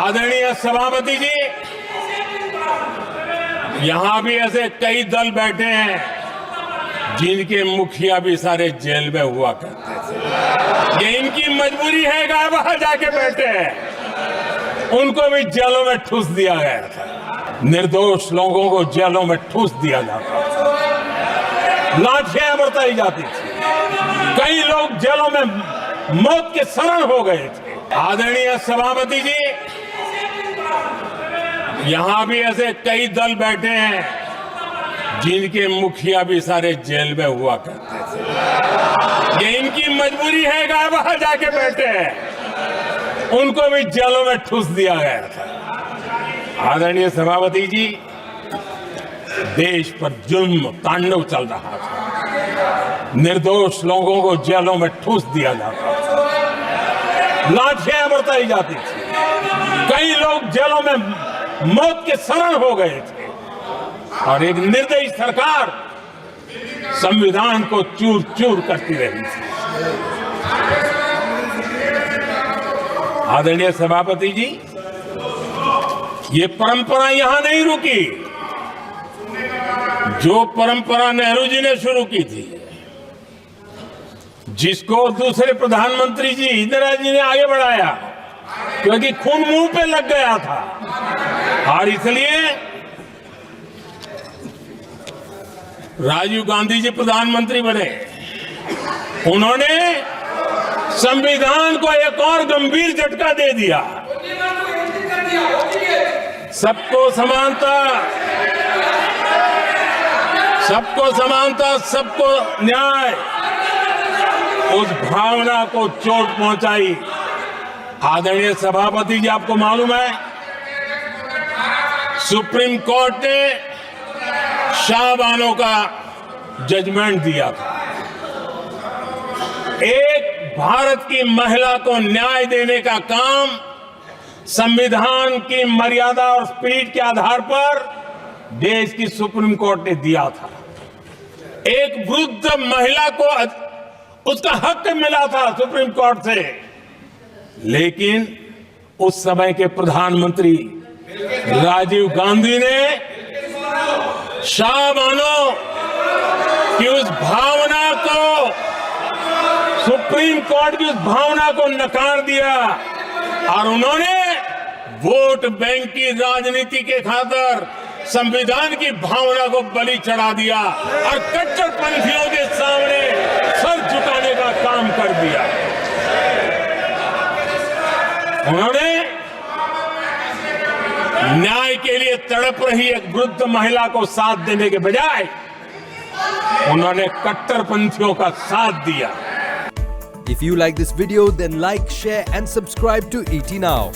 आदरणीय सभापति जी, यहां भी ऐसे कई दल बैठे हैं जिनके मुखिया भी सारे जेल में हुआ करते थे। ये इनकी मजबूरी है कि वहां जाके बैठे हैं। उनको भी जेलों में ठूस दिया गया था। निर्दोष लोगों को जेलों में ठूस दिया जाता था, लाठियां बरताई जाती थी, कई लोग जेलों में मौत के शरण हो गए थे। आदरणीय सभापति जी, यहां भी ऐसे कई दल बैठे हैं जिनके मुखिया भी सारे जेल में हुआ करते थे। ये इनकी मजबूरी है कि वहां जाके बैठे हैं। उनको भी जेलों में ठूस दिया गया था। आदरणीय सभापति जी, देश पर जुल्म तांडव चल रहा था। निर्दोष लोगों को जेलों में ठूस दिया जाता था, लाठियां बरताई जाती थी, कई लोग जेलों में मौत के शरण हो गए थे और एक निर्दयी सरकार संविधान को चूर चूर करती रही थी। आदरणीय सभापति जी, ये परंपरा यहां नहीं रुकी। जो परंपरा नेहरू जी ने शुरू की थी, जिसको दूसरे प्रधानमंत्री जी इंदिरा जी ने आगे बढ़ाया, क्योंकि खून मुंह पे लग गया था और इसलिए राजीव गांधी जी प्रधानमंत्री बने। उन्होंने संविधान को एक और गंभीर झटका दे दिया। सबको समानता, सबको समानता, सबको न्याय, उस भावना को चोट पहुंचाई। आदरणीय सभापति जी, आपको मालूम है, सुप्रीम कोर्ट ने शाहबानो का जजमेंट दिया था। एक भारत की महिला को न्याय देने का काम संविधान की मर्यादा और स्पिरिट के आधार पर देश की सुप्रीम कोर्ट ने दिया था। एक वृद्ध महिला को उसका हक मिला था सुप्रीम कोर्ट से, लेकिन उस समय के प्रधानमंत्री राजीव गांधी ने शाहबानो की उस भावना को, सुप्रीम कोर्ट की उस भावना को नकार दिया और उन्होंने वोट बैंक की राजनीति के खातिर संविधान की भावना को बलि चढ़ा दिया और कट्टरपंथियों के सामने सर झुकाने का काम कर दिया। उन्होंने न्याय के लिए तड़प रही एक वृद्ध महिला को साथ देने के बजाय उन्होंने कट्टरपंथियों का साथ दिया। If you like this video, then like, share and subscribe to ET Now.